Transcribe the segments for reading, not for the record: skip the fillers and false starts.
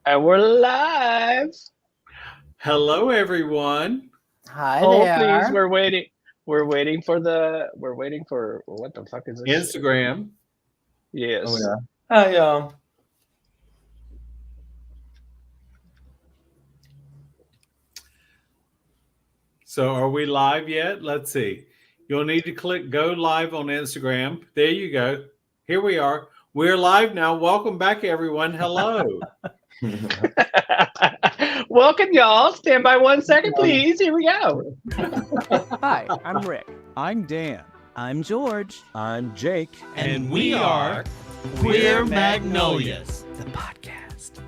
And we're live. Hello, everyone. Hi Hold, there. please. We're waiting. We're waiting for what the fuck is this? Instagram. Yes. Oh yeah. Hi y'all. So are we live yet? Let's see. You'll need to click go live on Instagram. There you go. Here we are. We're live now. Welcome back, everyone. Hello. Welcome, y'all. Stand by 1 second, please. Here we go. Hi, I'm Rick. I'm Dan. I'm George. I'm Jake. And we are Queer Magnolias, the podcast.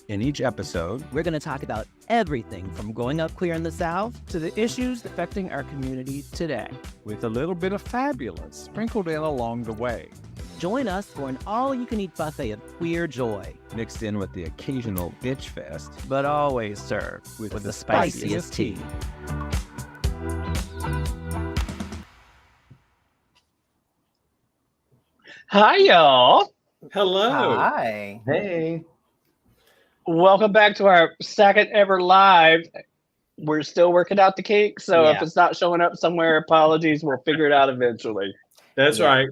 In each episode, We're going to talk about everything from growing up queer in the South to the issues affecting our community today, with a little bit of fabulous sprinkled in along the way, Join us for an all-you-can-eat buffet of queer joy, mixed in with the occasional bitch fest, but always served with the spiciest tea. Hi, y'all. Hello. Hi. Hey. Welcome back to our second ever live. We're still working out the kinks, so if Yeah. it's not showing up somewhere, apologies. We'll figure it out eventually. That's Yeah. right.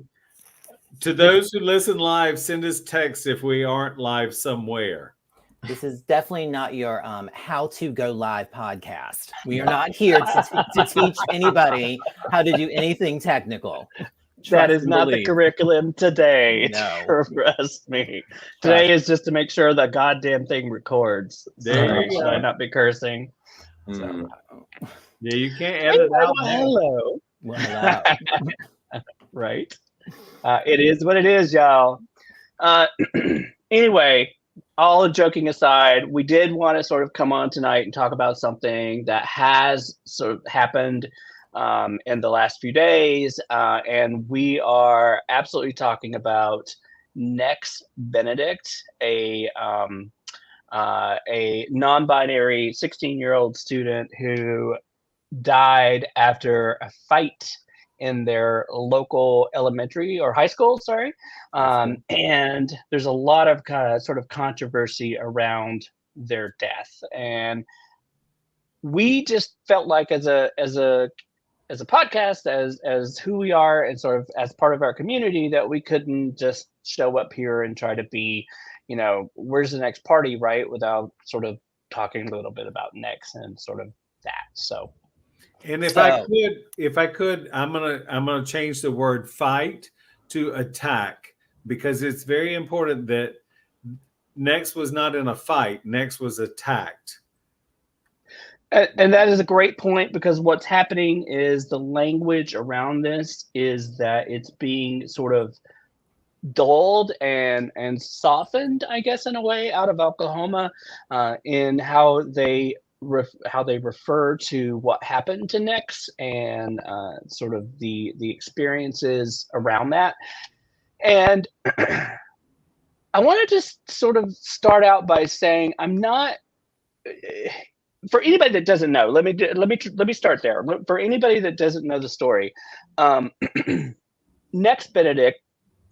To those who listen live, send us text if we aren't live somewhere. This is definitely not your how to go live podcast. We are not here to teach anybody how to do anything technical. That Trust is and not the believe. curriculum today. No. Trust me. Today is just to make sure the goddamn thing records. There you Should go. I not be cursing? So, Yeah, you can't edit out that. Hello. well, hello. Right. It is what it is, y'all. Anyway, all joking aside, we did want to sort of come on tonight and talk about something that has sort of happened in the last few days. And we are absolutely talking about Nex Benedict, a non-binary 16-year-old student who died after a fight in their local elementary or high school, and there's a lot of kind of sort of controversy around their death, and we just felt like as a podcast, as who we are, and sort of as part of our community, that we couldn't just show up here and try to be, where's the next party, right, without sort of talking a little bit about Nex and sort of that. So. And if I could, I'm gonna change the word fight to attack, because it's very important that Nex was not in a fight. Nex was attacked. And that is a great point, because what's happening is the language around this is that it's being sort of dulled and softened, I guess, in a way, out of Oklahoma, in how they refer to what happened to Nex and sort of the experiences around that. And I want to just sort of start out by saying I'm not. For anybody that doesn't know, let me start there. For anybody that doesn't know the story, Nex Benedict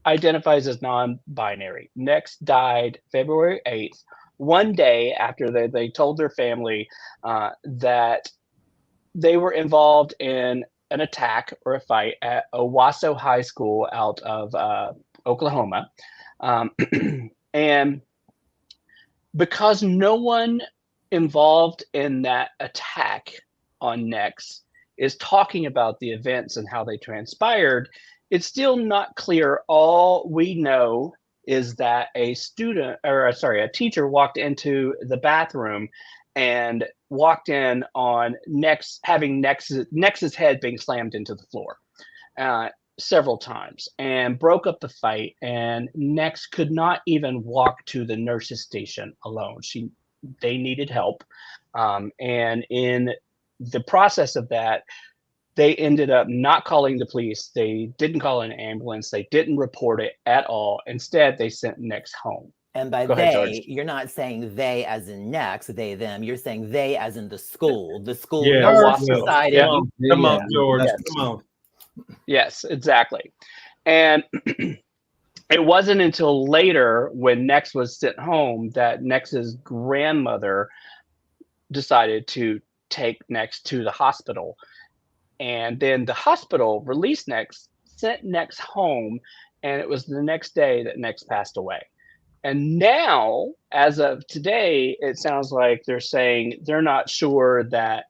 identifies as non-binary. Nex died February 8th, one day after they told their family that they were involved in an attack or a fight at Owasso High School out of Oklahoma. And because no one involved in that attack on Nex is talking about the events and how they transpired, it's still not clear. All we know is that a teacher walked into the bathroom and walked in on Nex, having Nex's head being slammed into the floor several times, and broke up the fight. And Nex could not even walk to the nurse's station alone. They needed help. And in the process of that, they ended up not calling the police. They didn't call an ambulance. They didn't report it at all. Instead, they sent Nex home. And by Go ahead, George. you're not saying they as in Nex, they, them. You're saying they as in the school. The school Yeah, decided. Yeah. Come on, George. Yes. Come on. Yes, exactly. And it wasn't until later when Nex was sent home that Nex's grandmother decided to take Nex to the hospital. And then the hospital released Nex, sent Nex home, and it was the next day that Nex passed away. And now, as of today, it sounds like they're saying they're not sure that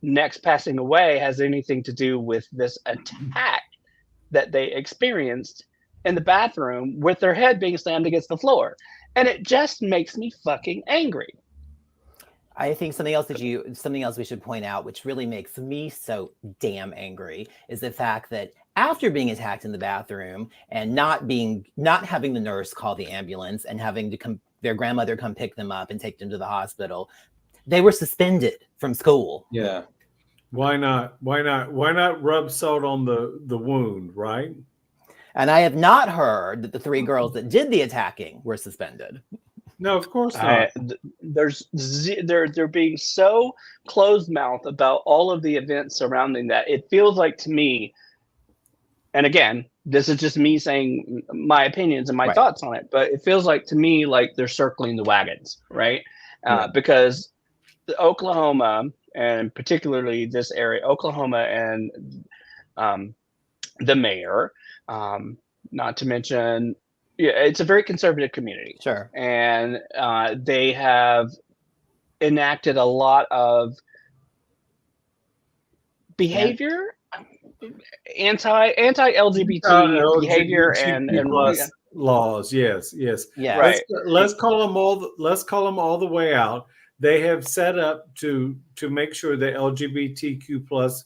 Nex passing away has anything to do with this attack that they experienced in the bathroom with their head being slammed against the floor. And it just makes me fucking angry. I think something else we should point out, which really makes me so damn angry, is the fact that after being attacked in the bathroom and not having the nurse call the ambulance and having to their grandmother come pick them up and take them to the hospital, they were suspended from school. Yeah. Why not? Why not rub salt on the wound, right? And I have not heard that the 3 girls that did the attacking were suspended. No, of course not. They're being so closed-mouthed about all of the events surrounding that. It feels like to me, and again, this is just me saying my opinions and my thoughts on it, but it feels like to me like they're circling the wagons, right? Because Oklahoma, and particularly this area, Oklahoma and the mayor, not to mention, it's a very conservative community. Sure. And they have enacted a lot of behavior, anti-LGBT behavior and laws. Yes. Yeah. Right. Let's call them all the way out. They have set up to make sure that LGBTQ plus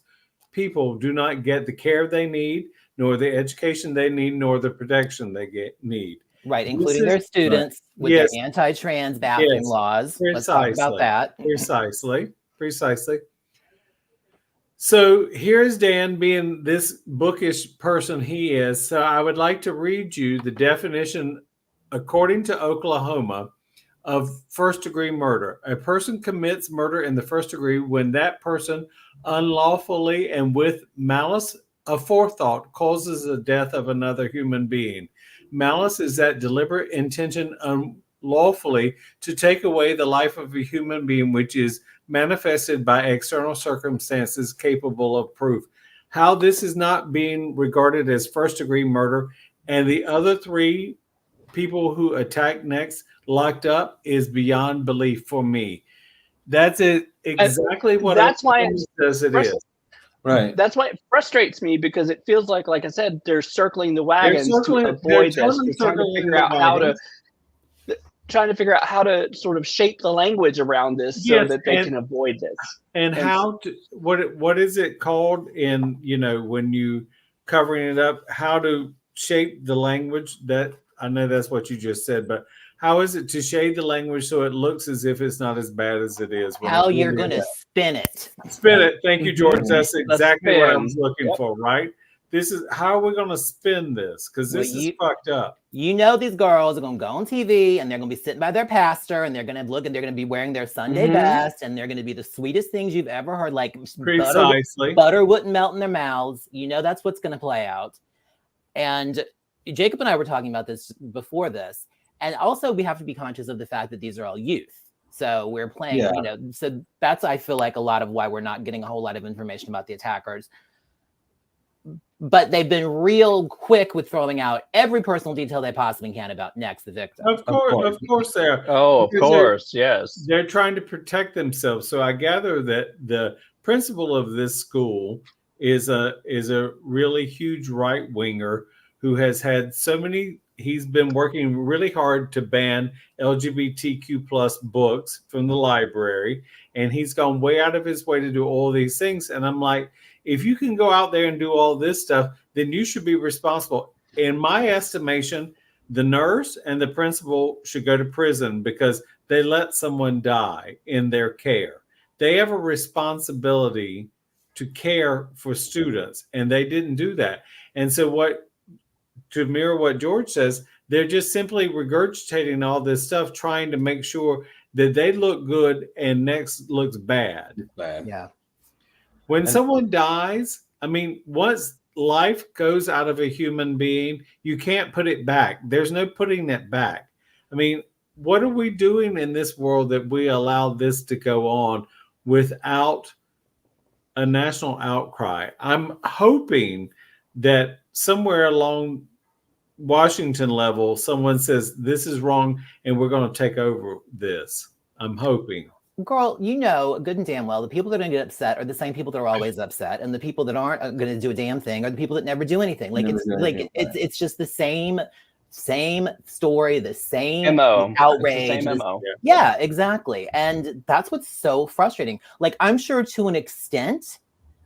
people do not get the care they need, nor the education they need, nor the protection they need. Right, including their students with their anti-trans bathroom laws. Precisely. Let's talk about that. Precisely. So here's Dan being this bookish person he is. So I would like to read you the definition, according to Oklahoma, of first-degree murder. A person commits murder in the first degree when that person unlawfully and with malice aforethought causes the death of another human being. Malice is that deliberate intention unlawfully to take away the life of a human being, which is manifested by external circumstances capable of proof. How this is not being regarded as first-degree murder and the other 3 people who attacked Nex locked up is beyond belief for me. That's it. Exactly what that's why it says it is. Right. That's why it frustrates me, because it feels like I said, they're circling the wagons to avoid this. They're trying to figure out how to sort of shape the language around this so that they can avoid this. And how to, what is it called in, when you covering it up, how to shape the language? That I know that's what you just said, but how is it to shade the language so it looks as if it's not as bad as it is? How you're going to spin it. Spin it. Thank you, George. That's exactly what I was looking for, right? This is how are we going to spin this? Because this is fucked up. These girls are going to go on TV and they're going to be sitting by their pastor and they're going to look and they're going to be wearing their Sunday best and they're going to be the sweetest things you've ever heard. Like butter wouldn't melt in their mouths. That's what's going to play out. And Jacob and I were talking about this before this. And also we have to be conscious of the fact that these are all youth. So we're playing, so that's, I feel like, a lot of why we're not getting a whole lot of information about the attackers. But they've been real quick with throwing out every personal detail they possibly can about Nex, the victim. Of course they are. Oh, of course, yes. They're trying to protect themselves. So I gather that the principal of this school is a really huge right winger who has had so many. He's been working really hard to ban LGBTQ plus books from the library, and he's gone way out of his way to do all these things. And I'm like, if you can go out there and do all this stuff, then you should be responsible. In my estimation, the nurse and the principal should go to prison because they let someone die in their care. They have a responsibility to care for students, and they didn't do that. And so to mirror what George says, they're just simply regurgitating all this stuff, trying to make sure that they look good and Nex looks bad. Yeah. When someone dies, I mean, once life goes out of a human being, you can't put it back. There's no putting that back. I mean, what are we doing in this world that we allow this to go on without a national outcry? I'm hoping that somewhere along Washington level, someone says this is wrong and we're going to take over this. I'm hoping. Girl, you know good and damn well the people that are going to get upset are the same people that are always upset, and the people that aren't going to do a damn thing are the people that never do anything. Like it's just the same story, the same MO. outrage. It's the same MO. Yeah, exactly. And that's what's so frustrating. Like, I'm sure to an extent,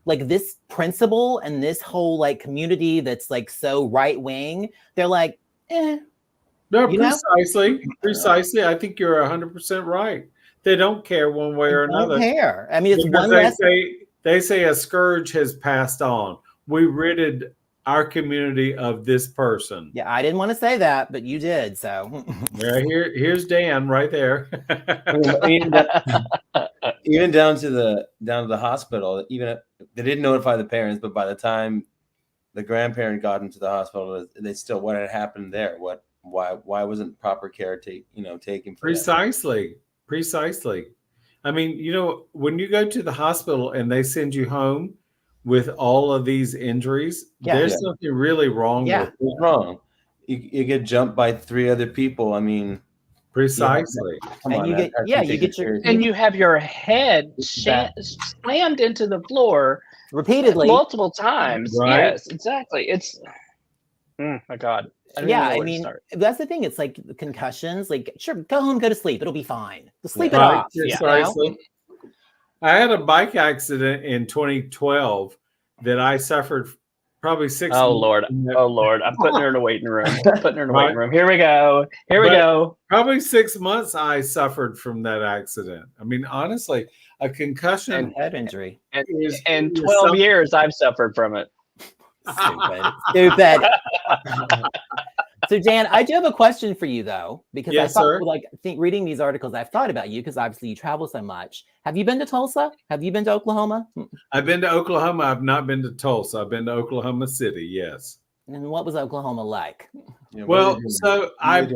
like this principle and this whole like community that's like so right wing, they're like, No, precisely. I think you're 100% right. They don't care one way or another. They don't care. I mean, it's because one they say a scourge has passed on. We ridded our community of this person. Yeah, I didn't want to say that, but you did. So yeah, here's Dan right there. Even down to the hospital. Even they didn't notify the parents, but by the time the grandparent got into the hospital, they still what had happened there. Why wasn't proper care taken for Precisely. I mean, when you go to the hospital and they send you home with all of these injuries, there's something really wrong with it. What's wrong? You get jumped by 3 other people. I mean, precisely. You have your head slammed into the floor repeatedly multiple times. Right? Yes, exactly. It's my God. I mean, that's the thing. It's like concussions. Like, sure, go home, go to sleep. It'll be fine. Sleep it off. Precisely. I had a bike accident in 2012 that I suffered probably 6 months. Oh Lord. I'm putting her in a waiting room. Here we go. Probably 6 months I suffered from that accident. I mean, honestly, a concussion and head injury. And 12 years I've suffered from it. Stupid. So Dan, I do have a question for you though, because I think reading these articles, I've thought about you because obviously you travel so much. Have you been to Tulsa? Have you been to Oklahoma? I've been to Oklahoma. I've not been to Tulsa. I've been to Oklahoma City. Yes. And what was Oklahoma like? Well, so I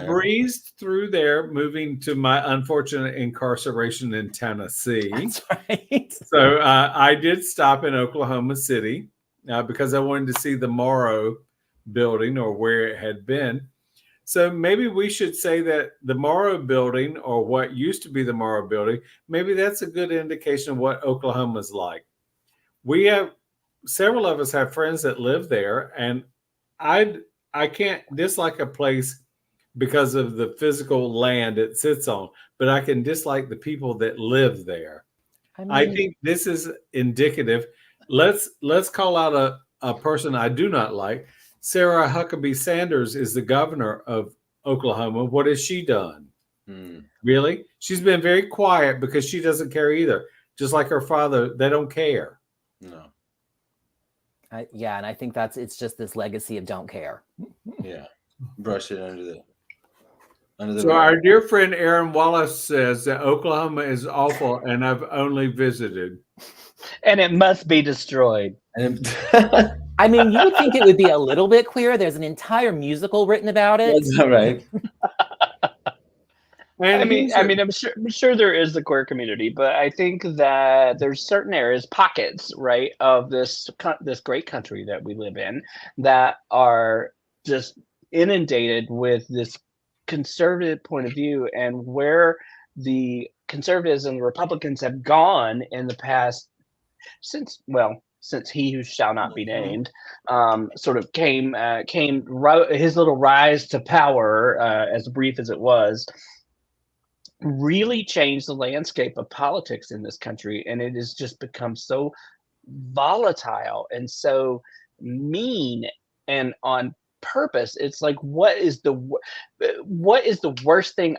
breezed through there, moving to my unfortunate incarceration in Tennessee. That's right. So I did stop in Oklahoma City because I wanted to see the Morrow building or where it had been. So maybe we should say that the Morrow building, or what used to be the Morrow building, maybe that's a good indication of what Oklahoma's like. We have several of us have friends that live there, and I can't dislike a place because of the physical land it sits on, but I can dislike the people that live there. I think this is indicative. Let's call out a person I do not like. Sarah Huckabee Sanders is the governor of Oklahoma. What has she done? Really? She's been very quiet because she doesn't care either. Just like her father, they don't care. No. And I think it's just this legacy of don't care. Yeah. Brush it under the So our dear friend Aaron Wallace says that Oklahoma is awful and I've only visited. And it must be destroyed. I mean, you would think it would be a little bit queer. There's an entire musical written about it. That's all right. I'm sure there is the queer community, but I think that there's certain areas, pockets, right, of this great country that we live in that are just inundated with this conservative point of view, and where the conservatives and Republicans have gone in the past since he who shall not be named sort of came his little rise to power, as brief as it was, really changed the landscape of politics in this country, and it has just become so volatile and so mean and on purpose. It's like, what is the worst thing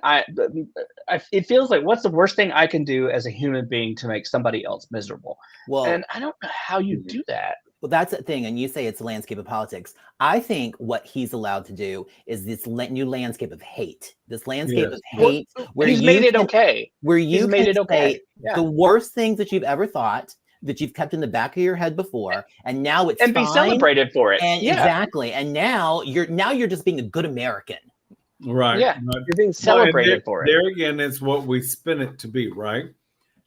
it feels like, what's the worst thing I can do as a human being to make somebody else miserable? Well, and I don't know how you do that. Well, that's the thing. And you say it's a landscape of politics. I think what he's allowed to do is this new landscape of hate. This landscape of hate, where he's made it okay. Where you made it okay. The worst things that you've ever thought, that you've kept in the back of your head before, and now it's and fine, be celebrated for it. And exactly, and now you're just being a good American. Right. Yeah, you're being celebrated for it. There again, it's what we spin it to be, right?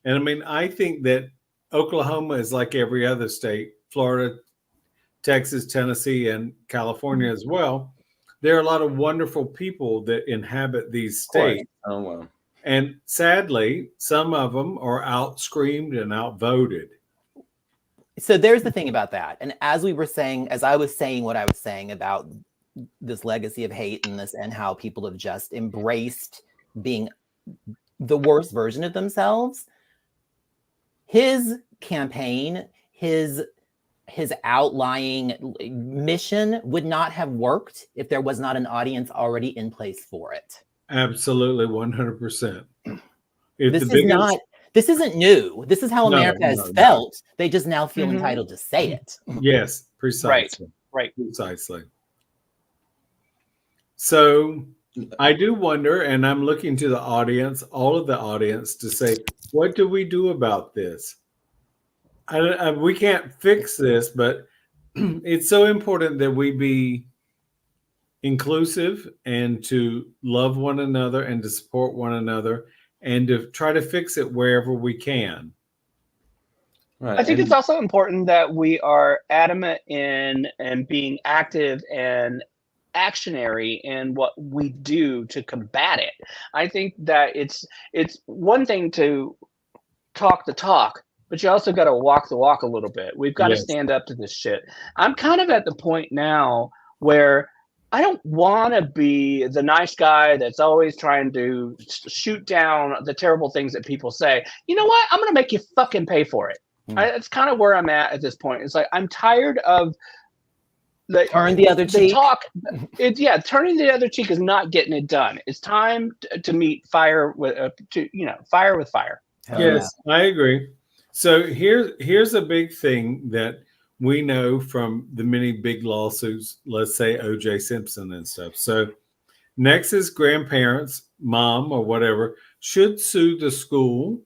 And I mean, I think that Oklahoma is like every other state, Florida, Texas, Tennessee, and California as well. There are a lot of wonderful people that inhabit these states. Oh, well. And sadly, some of them are out-screamed and outvoted. So there's the thing about that. And as I was saying what I was saying about this legacy of hate and how people have just embraced being the worst version of themselves. His campaign, his outlying mission would not have worked if there was not an audience already in place for it. Absolutely, 100%. This isn't new. This is how America has felt. They just now feel entitled to say it. Yes, precisely. Right. Precisely. So I do wonder, and I'm looking to the audience, all of the audience, to say, what do we do about this? We can't fix this, but it's so important that we be inclusive and to love one another and to support one another and to try to fix it wherever we can. Right. I think it's also important that we are adamant in and being active and actionary in what we do to combat it. I think that it's one thing to talk the talk, but you also got to walk the walk a little bit. We've got to stand up to this shit. I'm kind of at the point now where I don't want to be the nice guy that's always trying to shoot down the terrible things that people say. You know what? I'm going to make you fucking pay for it. It's kind of where I'm at this point. It's like I'm tired of turn the other cheek. Turning the other cheek is not getting it done. It's time to meet fire with fire with fire. Yes, I agree. So here's a big thing that we know from the many big lawsuits, let's say O.J. Simpson and stuff. So Nex's grandparents, mom or whatever, should sue the school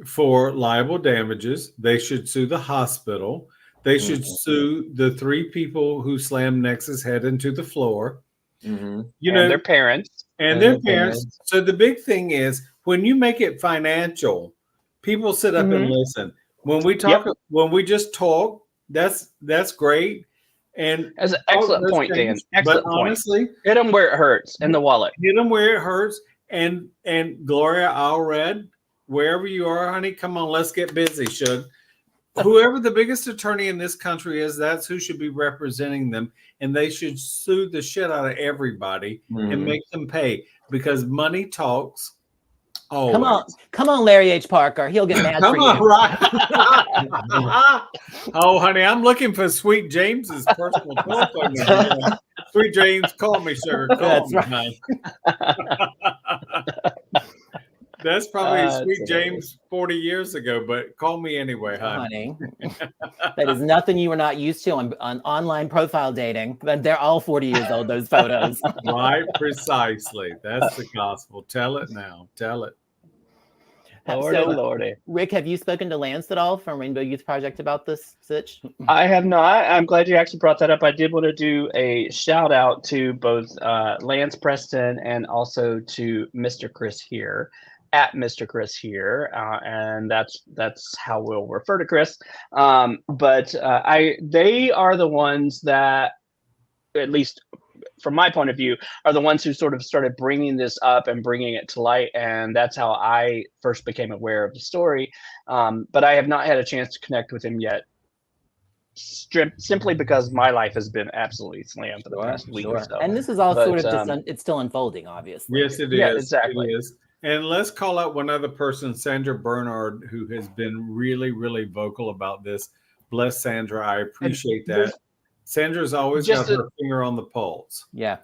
for liable damages. They should sue the hospital. They should sue the 3 people who slammed Nex's head into the floor. And their parents. And their parents. So the big thing is when you make it financial, people sit up and listen. When we talk, when we just talk, that's great. And that's an excellent point, Dan. Excellent point. Honestly, hit them where it hurts in the wallet. Hit them where it hurts. And Gloria Allred, wherever you are, honey, come on, let's get busy, Shug. Whoever the biggest attorney in this country is, that's who should be representing them. And they should sue the shit out of everybody and make them pay, because money talks. Always. Come on, Larry H. Parker. He'll get mad for you. Right. Oh, honey, I'm looking for Sweet James's personal telephone number. Sweet James, call me, sugar. Call me, honey. That's probably Sweet James 40 years ago, but call me anyway, honey. That is nothing you were not used to on online profile dating. But they're all 40 years old, those photos. Right, precisely. That's the gospel. Tell it now. Tell it. Lordy. Rick, have you spoken to Lance at all from Rainbow Youth Project about this sitch? I have not. I'm glad you actually brought that up. I did want to do a shout out to both Lance Preston and also to Mr. Chris here. At Mr. Chris here, and that's how we'll refer to Chris. But they are the ones that, at least from my point of view, are the ones who sort of started bringing this up and bringing it to light, and that's how I first became aware of the story. But I have not had a chance to connect with him yet, simply because my life has been absolutely slammed for the past week or so. And this is all sort of just it's still unfolding, obviously. Yes, it is. Yeah, exactly. It is. And let's call out one other person, Sandra Bernard, who has been really, really vocal about this. Bless Sandra. I appreciate that. Sandra's always got her finger on the pulse. Yeah.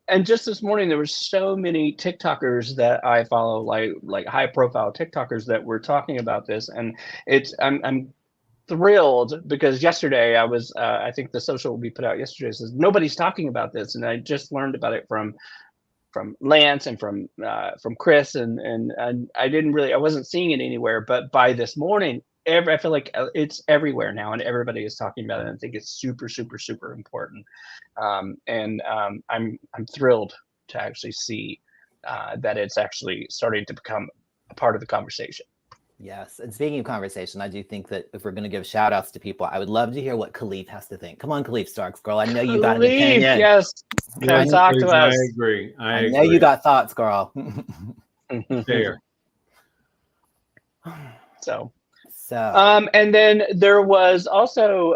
And just this morning, there were so many TikTokers that I follow, like high-profile TikTokers that were talking about this, and I'm thrilled because yesterday I was I think the social will be put out yesterday. It says nobody's talking about this, and I just learned about it from Lance and from Chris, and I wasn't seeing it anywhere, but by this morning, I feel like it's everywhere now, and everybody is talking about it. And I think it's super, super, super important. I'm thrilled to actually see that it's actually starting to become a part of the conversation. Yes. And speaking of conversation, I do think that if we're going to give shout outs to people, I would love to hear what Khalif has to think. Come on, Khalif Starks, girl. I know you got an opinion. Yes. Come talk to us. I agree. I know you got thoughts, girl. There. So, and then there was also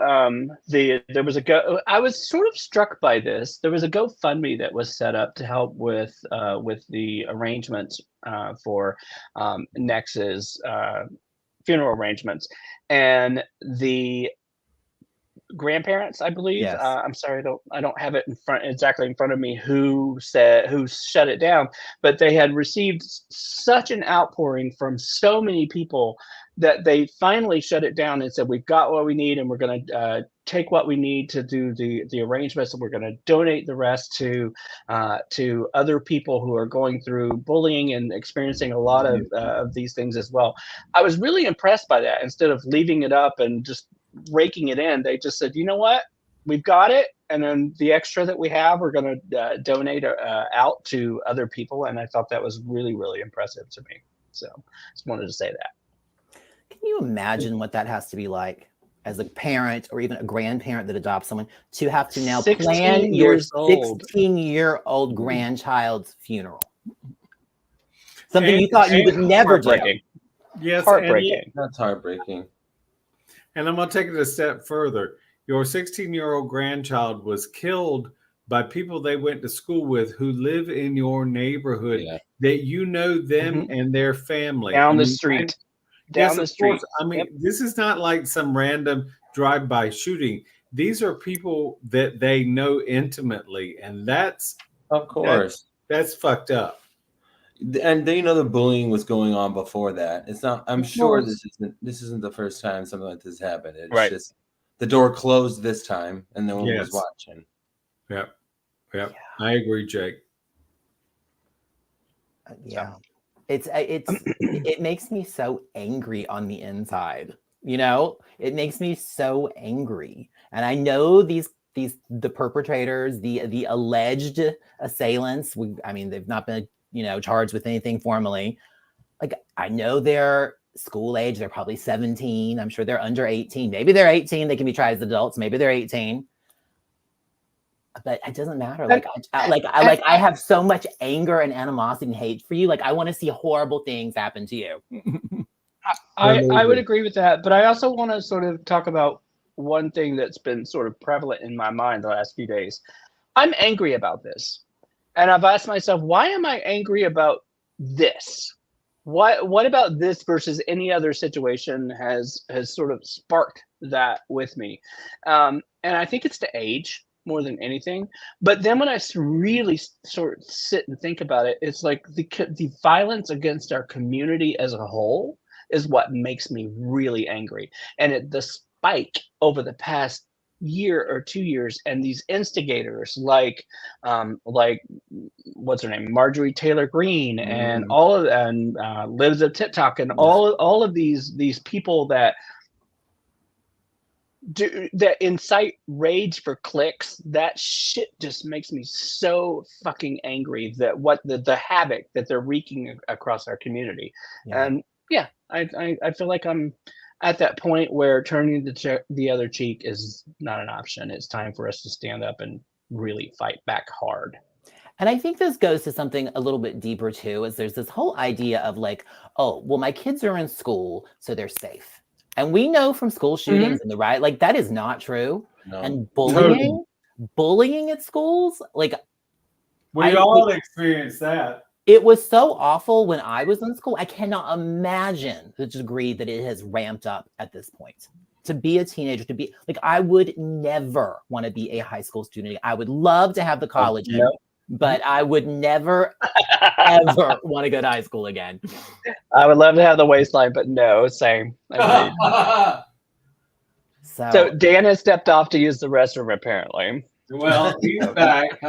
there was I was sort of struck by this. There was a GoFundMe that was set up to help with the arrangements for Nex's funeral arrangements, and the grandparents, I believe. Yes. I'm sorry, I don't have it exactly in front of me who shut it down, but they had received such an outpouring from so many people that they finally shut it down and said, we've got what we need, and we're going to take what we need to do the arrangements, and we're going to donate the rest to other people who are going through bullying and experiencing a lot of these things as well. I was really impressed by that. Instead of leaving it up and just raking it in, they just said, you know what, we've got it, and then the extra that we have, we're going to donate out to other people. And I thought that was really, really impressive to me. So just wanted to say that. Can you imagine what that has to be like as a parent or even a grandparent that adopts someone to have to now plan your 16-year-old grandchild's funeral? Something you thought you would never do. Yes, heartbreaking. That's heartbreaking. And I'm going to take it a step further. Your 16-year-old grandchild was killed by people they went to school with who live in your neighborhood, that you know them and their family. Down the street. Down the street. Course. I mean, this is not like some random drive-by shooting. These are people that they know intimately, and that's, of course, that's fucked up. And they know the bullying was going on before that. It's not. I'm sure this isn't the first time something like this happened. It's just the door closed this time, and no one was watching. Yep. I agree, Jake. Yeah. It makes me so angry on the inside. You know, it makes me so angry. And I know the perpetrators, the alleged assailants, they've not been, charged with anything formally. Like, I know they're school age. They're probably 17. I'm sure they're under 18. Maybe they're 18. They can be tried as adults. Maybe they're 18. But it doesn't matter. I have so much anger and animosity and hate for you. Like, I want to see horrible things happen to you. I would agree with that. But I also want to sort of talk about one thing that's been sort of prevalent in my mind the last few days. I'm angry about this. And I've asked myself, why am I angry about this? What about this versus any other situation has sort of sparked that with me? And I think it's the age more than anything. But then when I really sort of sit and think about it, it's like the violence against our community as a whole is what makes me really angry. And the spike over the past year or 2 years, and these instigators like what's her name, Marjorie Taylor Greene, and Lives of TikTok, and all of these people that incite rage for clicks. That shit just makes me so fucking angry that what the havoc that they're wreaking across our community. And I feel like I'm at that point where turning the other cheek is not an option. It's time for us to stand up and really fight back hard. And I think this goes to something a little bit deeper too, is there's this whole idea of like, oh, well, my kids are in school, so they're safe. And we know from school shootings and the riot, like, that is not true. No. And bullying at schools, like, we all experience that. It was so awful when I was in school. I cannot imagine the degree that it has ramped up at this point. To be a teenager, to be like, I would never want to be a high school student. I would love to have the college, but I would never, ever want to go to high school again. I would love to have the waistline, but no, same. So Dan has stepped off to use the restroom, apparently. Well, he's back.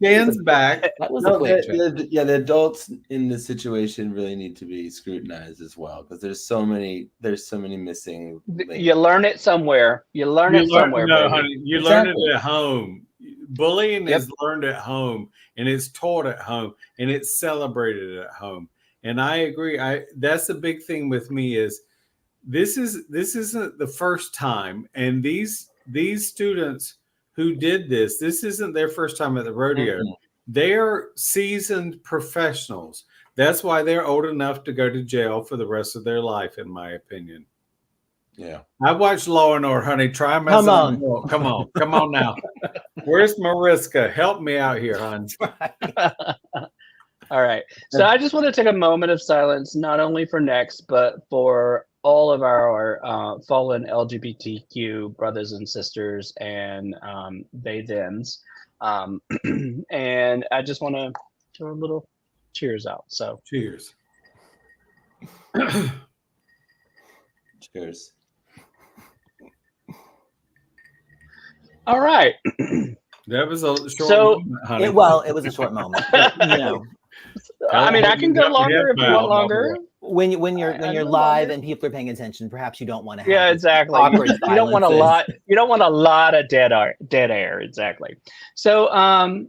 Dan's back. That was a quick trip. The adults in this situation really need to be scrutinized as well, because there's so many missing links. You learn it somewhere. You learn it somewhere. No, baby. honey, you Exactly. learn it at home. Bullying is learned at home, and it's taught at home, and it's celebrated at home. And I agree. That's the big thing with me is this isn't the first time, and these students who did this isn't their first time at the rodeo. Mm-hmm. They're seasoned professionals. That's why they're old enough to go to jail for the rest of their life, in my opinion. Yeah. I watched Law and Order, honey. Try messing up. Come on now. Where's Mariska? Help me out here, hon. All right. So I just want to take a moment of silence, not only for Nex, but for all of our fallen LGBTQ brothers and sisters and they thems. And I just want to throw a little cheers out. So cheers. Cheers. All right. That was a short moment, honey. It was a short moment. But, I mean, I can go longer if you want longer. When you're live and people are paying attention, perhaps you don't want to have exactly. You don't want a lot. You don't want a lot of dead air. Exactly. So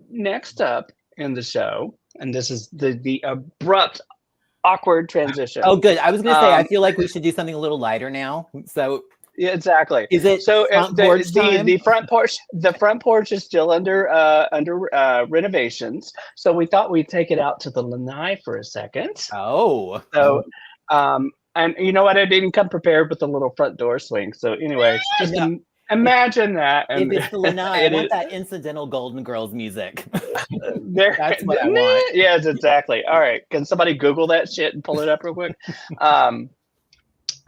next up in the show, and this is the abrupt, awkward transition. Oh, good. I was going to say I feel like we should do something a little lighter now. So. Yeah, exactly. Is it so? The front porch. The front porch is still under renovations. So we thought we'd take it out to the lanai for a second. Oh. So, and you know what? I didn't come prepared with the little front door swing. So anyway, just imagine that. And if it's the lanai, I want that incidental Golden Girls music. That's what I want. Yes, exactly. All right. Can somebody Google that shit and pull it up real quick?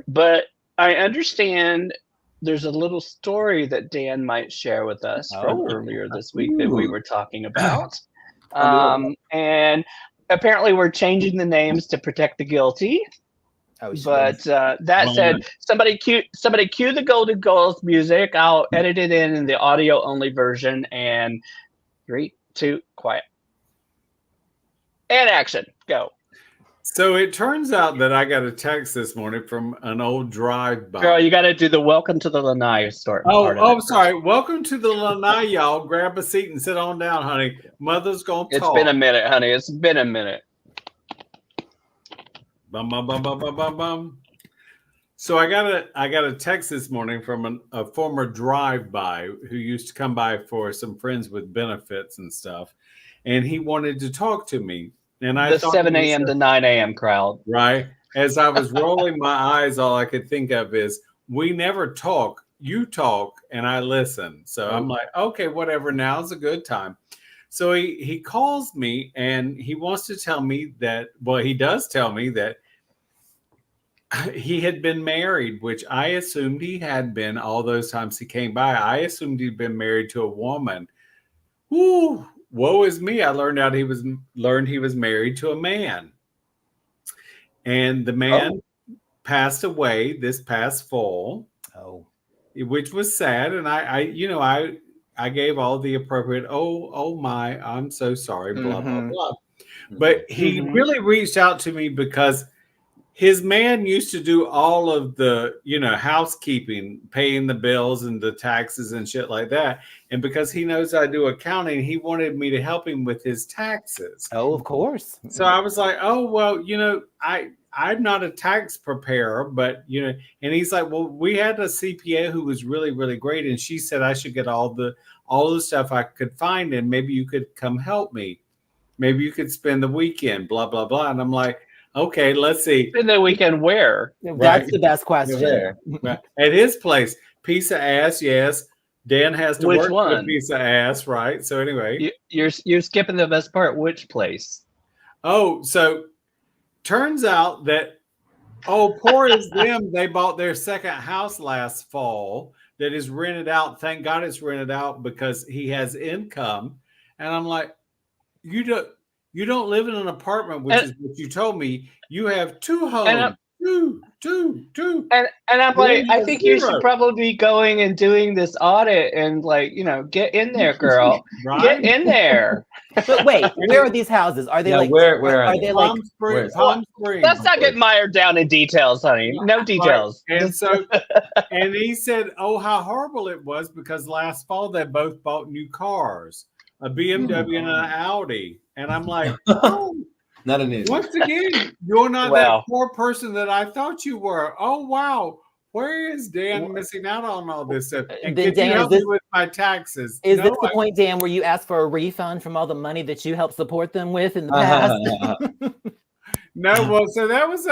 But. I understand there's a little story that Dan might share with us from earlier this week that we were talking about. And apparently we're changing the names to protect the guilty. But that said, somebody cue the Golden Girls music. I'll edit it in the audio only version. And 3, 2, quiet. And action. Go. So it turns out that I got a text this morning from an old drive-by. Girl, you got to do the welcome to the lanai start. Sorry. Welcome to the lanai, y'all. Grab a seat and sit on down, honey. Mother's going to talk. It's been a minute, honey. It's been a minute. Bum, bum, bum, bum, bum, bum, bum. So I got a text this morning from a former drive-by who used to come by for some friends with benefits and stuff. And he wanted to talk to me. And I thought 7 a.m. to 9 a.m. crowd. Right. As I was rolling my eyes, all I could think of is we never talk. You talk and I listen. So I'm like, okay, whatever. Now's a good time. So he calls me and he wants to tell me that, he does tell me that he had been married, which I assumed he had been all those times he came by. I assumed he'd been married to a woman. Woo! Woe is me. I learned he was married to a man. And the man passed away this past fall. Oh. Which was sad. And I gave all the appropriate, oh my, I'm so sorry, blah, blah, blah. But he really reached out to me because his man used to do all of the, housekeeping, paying the bills and the taxes and shit like that. And because he knows I do accounting, he wanted me to help him with his taxes. Oh, of course. So I was like, oh, well, I'm not a tax preparer, but, and he's like, well, we had a CPA who was really, really great. And she said I should get all the stuff I could find. And maybe you could come help me. Maybe you could spend the weekend, blah, blah, blah. And I'm like, okay, let's see. Spend the weekend where? That's the best question. Right. At his place, piece of ass, yes. Dan has to work for a piece of ass, right? So anyway. You're skipping the best part. Which place? Oh, so turns out that, poor as them, they bought their second house last fall that is rented out. Thank God it's rented out because he has income. And I'm like, you don't live in an apartment, which is what you told me. You have 2 homes, Two. And I'm like, I think you should probably be going and doing this audit and like, get in there, girl. Right? Get in there. But wait, where are these houses? Are they where are they like Palm Springs? Let's not get mired down in details, honey. No details. Right. And he said, "Oh, how horrible it was because last fall they both bought new cars, a BMW and an Audi." And I'm like, "Oh, not an idiot. Once again, you're not that poor person that I thought you were." Oh wow. Where is Dan missing out on all this stuff? And could you help me with my taxes? Is this the point, Dan, where you ask for a refund from all the money that you helped support them with in the past? No, well, so that was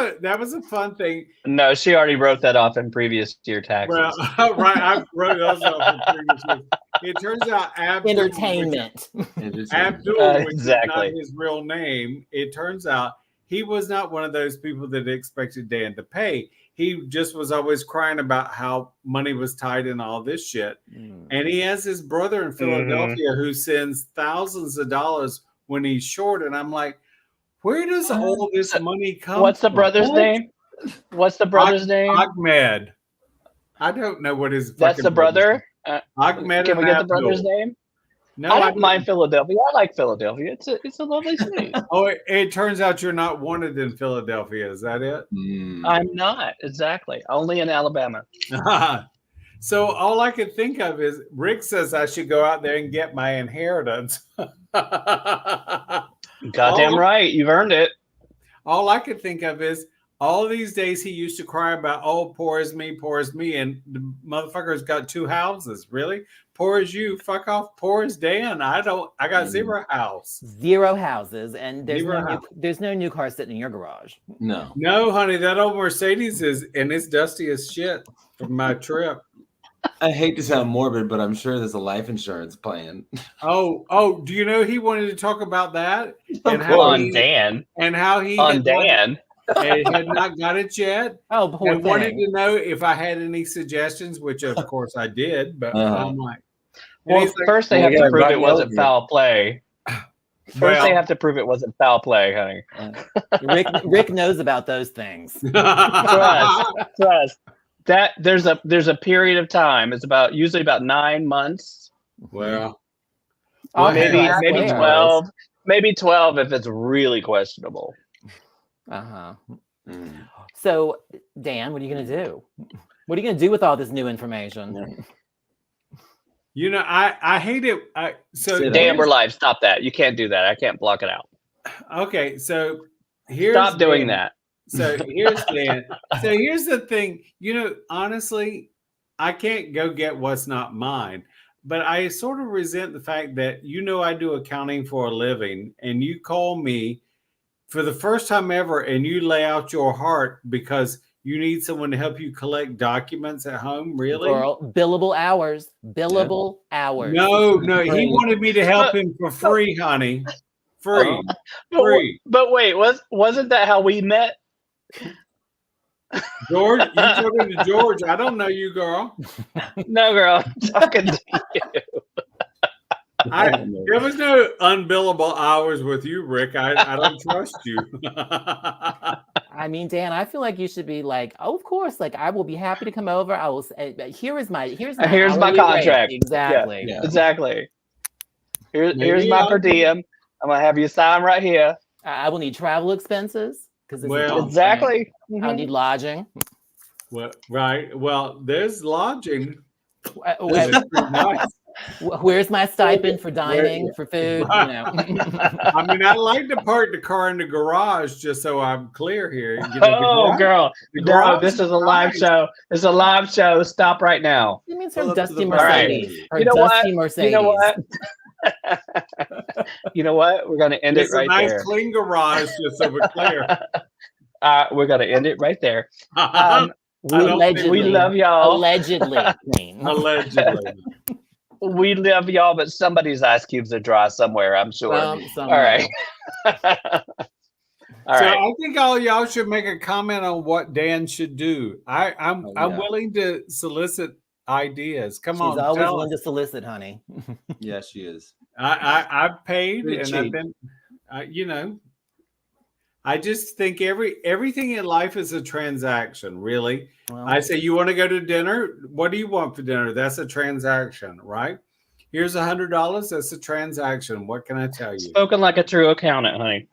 a fun thing. No, she already wrote that off in previous year taxes. Well, right, I wrote those off in previous years. It turns out Abdul, entertainment. Abdul, which exactly. is not his real name. It turns out he was not one of those people that expected Dan to pay. He just was always crying about how money was tight and all this shit. And he has his brother in Philadelphia who sends thousands of dollars when he's short. And I'm like, where does all this money come What's the from? brother's name? What's the brother's name? Ahmed. I don't know what his That's the brother? Ahmed. Can we get the brother's name? No, I don't mind Philadelphia. I like Philadelphia. It's a lovely city. Oh, it turns out you're not wanted in Philadelphia. Is that it? I'm not. Exactly. Only in Alabama. So all I could think of is Rick says I should go out there and get my inheritance. Goddamn right. You've earned it. All I could think of is all these days he used to cry about, oh, poor as me. And the motherfucker's got 2 houses. Really? Poor as you. Fuck off. Poor as Dan. I got 0 house. 0 houses. And there's no new car sitting in your garage. No, honey. That old Mercedes it's dusty as shit from my trip. I hate to sound morbid, but I'm sure there's a life insurance plan. Oh, do you know he wanted to talk about that? And Dan. And how he Dan. had not got it yet. Oh, poor and wanted to know if I had any suggestions, which of course I did, but I'm like, well, first they have to prove it wasn't foul play. First, they have to prove it wasn't foul play, honey. Rick knows about those things. Trust. That there's a period of time. It's usually about 9 months. Well, maybe 12. Maybe 12 if it's really questionable. So, Dan, what are you going to do? What are you going to do with all this new information? You know, I hate it. Dan, we're live. Stop that. You can't do that. I can't block it out. Okay, so here's stop doing that. So here's Dan. So here's the thing. You know, honestly, I can't go get what's not mine. But I sort of resent the fact that, I do accounting for a living and you call me for the first time ever and you lay out your heart because you need someone to help you collect documents at home. Really? Girl, billable hours. Hours. No, he wanted me to help him for free, honey. Free. But wait, wasn't that how we met? George, you talking to George? I don't know you, girl. No, girl, I'm talking to you. There was no unbillable hours with you, Rick. I don't trust you. I mean, Dan, I feel like you should be like, oh, of course, like I will be happy to come over. I will. Here's my contract. Rate. Exactly. Yeah. Exactly. Here's my per diem. I'm gonna have you sign right here. I will need travel expenses because exactly. I'll need lodging. Well, right. Well, there's lodging. Nice. Where's my stipend for dining, for food? I mean, I like to park the car in the garage just so I'm clear here. Girl, no, this is a live show. It's a live show. Stop right now. You mean some dusty Mercedes? Right. You know what? You know what? We're gonna end it right there. It's a nice clean garage, just so we're clear. We're gonna end it right there. We love y'all. Allegedly clean. Allegedly. We love y'all, but somebody's ice cubes are dry somewhere, I'm sure. All right. I think all y'all should make a comment on what Dan should do. I'm willing to solicit ideas. She's always willing to solicit, honey. Yeah, she is. I've paid and I've been, I just think everything in life is a transaction, really. Well, I say, you want to go to dinner? What do you want for dinner? That's a transaction, right? Here's $100. That's a transaction. What can I tell you? Spoken like a true accountant, honey.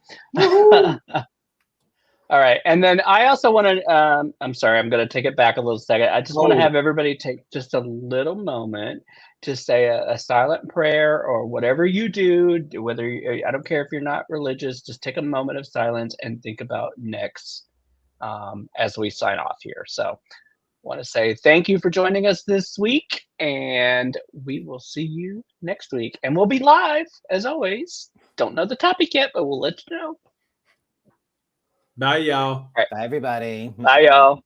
All right. And then I also want to, I'm sorry, I'm going to take it back a little second. I just want to have everybody take just a little moment to say a silent prayer or whatever you do, whether I don't care if you're not religious, just take a moment of silence and think about Nex as we sign off here. So I want to say thank you for joining us this week, and we will see you next week. And we'll be live as always. Don't know the topic yet, but we'll let you know. Bye, y'all. Bye, everybody. Bye, y'all.